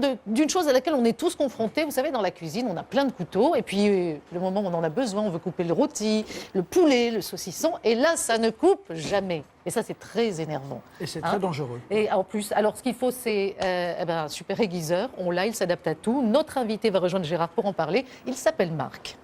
parlons d'une chose à laquelle on est tous confrontés. Vous savez, dans la cuisine, on a plein de couteaux. Et puis, le moment où on en a besoin, on veut couper le rôti, le poulet, le saucisson. Et là, ça ne coupe jamais. Et ça, c'est très énervant. Et c'est très dangereux. Et en plus, alors ce qu'il faut, c'est un super aiguiseur. On l'a, il s'adapte à tout. Notre invité va rejoindre Gérard pour en parler. Il s'appelle Marc.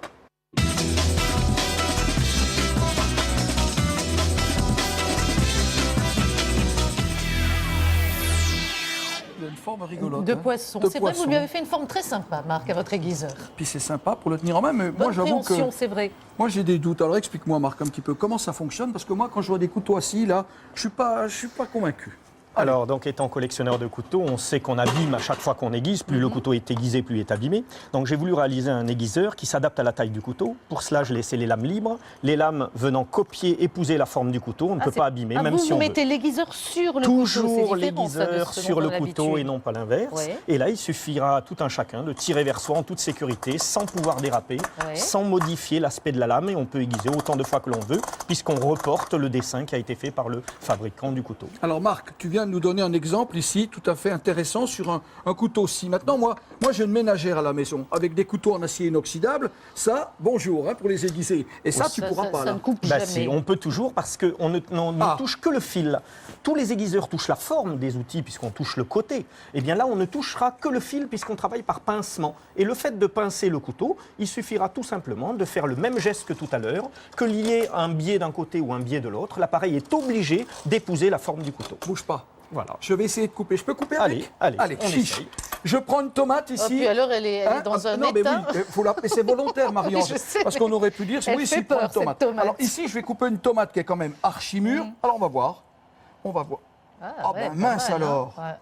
Une forme rigolote. De poisson. C'est vrai que vous lui avez fait une forme très sympa, Marc, à votre aiguiseur. Puis c'est sympa pour le tenir en main, mais Bonne moi j'avoue que... c'est vrai. Moi j'ai des doutes. Alors explique-moi Marc un petit peu comment ça fonctionne, parce que moi quand je vois des couteaux assis là, je suis pas convaincu. Alors, donc, étant collectionneur de couteaux, on sait qu'on abîme à chaque fois qu'on aiguise. Plus le couteau est aiguisé, plus il est abîmé. Donc, j'ai voulu réaliser un aiguiseur qui s'adapte à la taille du couteau. Pour cela, je laissais les lames libres. Les lames venant copier, épouser la forme du couteau. On ne peut pas abîmer, même si on veut. Vous mettez l'aiguiseur sur le Toujours couteau. l'aiguiseur sur le couteau et non pas l'inverse. Ouais. Et là, il suffira à tout un chacun de tirer vers soi en toute sécurité, sans pouvoir déraper, sans modifier l'aspect de la lame. Et on peut aiguiser autant de fois que l'on veut, puisqu'on reporte le dessin qui a été fait par le fabricant du couteau. Alors Marc, tu viens de nous donner un exemple ici tout à fait intéressant sur un couteau-ci. Maintenant, moi j'ai une ménagère à la maison avec des couteaux en acier inoxydable. Ça, bonjour pour les aiguiser. Et ça, tu pourras pas. Ça là. ne coupe jamais. On peut toujours parce qu'on ne touche que le fil. Tous les aiguiseurs touchent la forme des outils puisqu'on touche le côté. Eh bien là, on ne touchera que le fil puisqu'on travaille par pincement. Et le fait de pincer le couteau, il suffira tout simplement de faire le même geste que tout à l'heure, que lier un biais d'un côté ou un biais de l'autre. L'appareil est obligé d'épouser la forme du couteau. Bouge pas. Voilà. Je vais essayer de couper. Je peux couper avec? Allez, on chiche. essaye. Je prends une tomate ici. Puis alors, elle est dans un non, état. Mais oui, mais c'est volontaire, Marion. Je sais. Parce qu'on aurait pu dire, Elle oui, fait ici, prends peur, une tomate. cette tomate. Alors ici, je vais couper une tomate qui est quand même archi mûre. Alors on va voir. Mince alors. Ouais.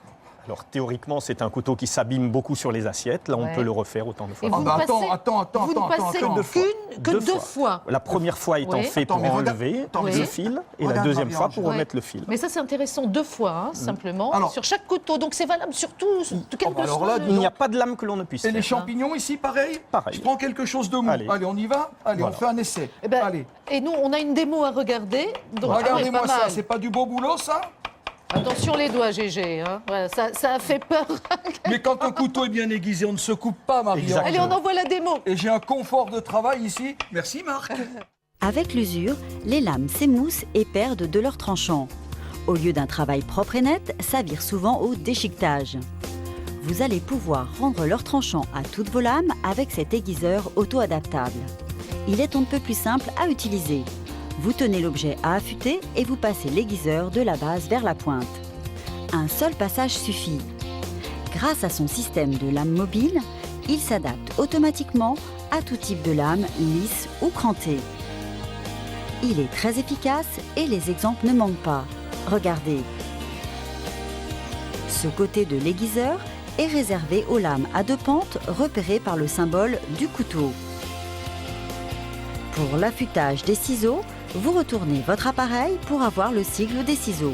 Alors théoriquement, c'est un couteau qui s'abîme beaucoup sur les assiettes. Là, on peut le refaire autant de fois. Et vous ne passez que deux fois. La première fois étant fait pour enlever le fil et la deuxième fois pour remettre le fil. Mais ça, c'est intéressant 2 fois, simplement, Alors, sur chaque couteau. Donc c'est valable sur tout, quel que alors soit là, le- Il n'y a pas de lame que l'on ne puisse Et faire. les champignons ici, pareil. Pareil. Je prends quelque chose de mou. Allez. Allez, on y va. Allez, Voilà. on fait un essai. Eh ben, Allez. Et nous, on a une démo à regarder. Donc, Regardez-moi pas ça. mal. C'est pas du beau boulot, ça? Attention les doigts, GG. Hein. Voilà, ça a fait peur. Mais quand un couteau est bien aiguisé, on ne se coupe pas, Marion. Exactement. Allez, on envoie la démo. Et j'ai un confort de travail ici. Merci, Marc. Avec l'usure, les lames s'émoussent et perdent de leur tranchant. Au lieu d'un travail propre et net, ça vire souvent au déchiquetage. Vous allez pouvoir rendre leur tranchant à toutes vos lames avec cet aiguiseur auto-adaptable. Il est on ne peut plus simple à utiliser. Vous tenez l'objet à affûter et vous passez l'aiguiseur de la base vers la pointe. Un seul passage suffit. Grâce à son système de lame mobile, il s'adapte automatiquement à tout type de lame, lisse ou crantée. Il est très efficace et les exemples ne manquent pas. Regardez. Ce côté de l'aiguiseur est réservé aux lames à 2 pentes repérées par le symbole du couteau. Pour l'affûtage des ciseaux, vous retournez votre appareil pour avoir le sigle des ciseaux.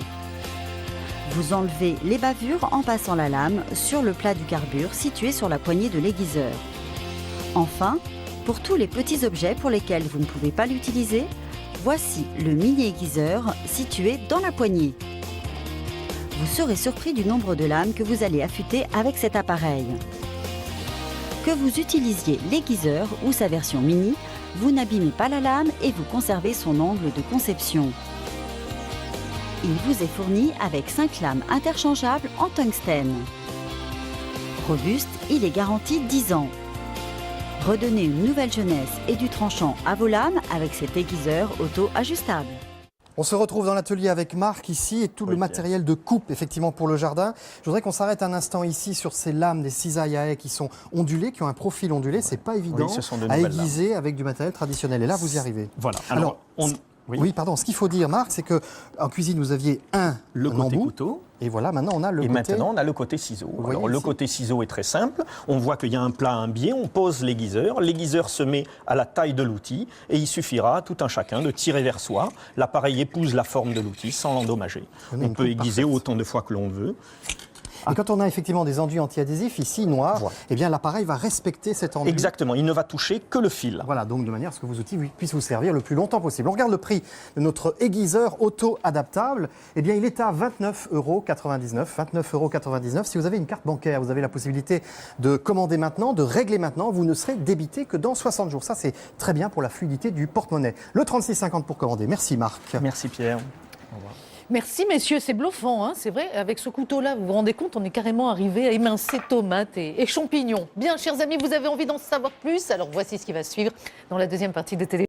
Vous enlevez les bavures en passant la lame sur le plat du carbure situé sur la poignée de l'aiguiseur. Enfin, pour tous les petits objets pour lesquels vous ne pouvez pas l'utiliser, voici le mini-aiguiseur situé dans la poignée. Vous serez surpris du nombre de lames que vous allez affûter avec cet appareil. Que vous utilisiez l'aiguiseur ou sa version mini, vous n'abîmez pas la lame et vous conservez son angle de conception. Il vous est fourni avec 5 lames interchangeables en tungstène. Robuste, il est garanti 10 ans. Redonnez une nouvelle jeunesse et du tranchant à vos lames avec cet aiguiseur auto-ajustable. On se retrouve dans l'atelier avec Marc ici et tout le matériel de coupe effectivement pour le jardin. Je voudrais qu'on s'arrête un instant ici sur ces lames, des cisailles à haies qui sont ondulées, qui ont un profil ondulé. C'est pas évident ce sont de à nouvelles aiguiser avec du matériel traditionnel. Et là, vous y arrivez. Voilà. Alors, oui, pardon. Ce qu'il faut dire, Marc, c'est que en cuisine, vous aviez le côté embout. couteau. Et voilà, maintenant on a le côté... Maintenant, on a le côté ciseau. Alors, le côté ciseau est très simple. On voit qu'il y a un plat, un biais. On pose l'aiguiseur. L'aiguiseur se met à la taille de l'outil. Et il suffira à tout un chacun de tirer vers soi. L'appareil épouse la forme de l'outil sans l'endommager. On peut aiguiser autant de fois que l'on veut. Et quand on a effectivement des enduits anti-adhésifs, ici noirs, Voilà. eh bien l'appareil va respecter cet enduit. Exactement, il ne va toucher que le fil. Voilà, donc de manière à ce que vos outils puissent vous servir le plus longtemps possible. On regarde le prix de notre aiguiseur auto-adaptable. Eh bien, il est à 29,99 €. 29,99 €. Si vous avez une carte bancaire, vous avez la possibilité de commander maintenant, de régler maintenant. Vous ne serez débité que dans 60 jours. Ça, c'est très bien pour la fluidité du porte-monnaie. Le 36,50 pour commander. Merci Marc. Merci Pierre. Merci messieurs, c'est bluffant, hein, c'est vrai. Avec ce couteau-là, vous vous rendez compte, on est carrément arrivé à émincer tomates et champignons. Bien, chers amis, vous avez envie d'en savoir plus? Alors voici ce qui va suivre dans la deuxième partie de Télé.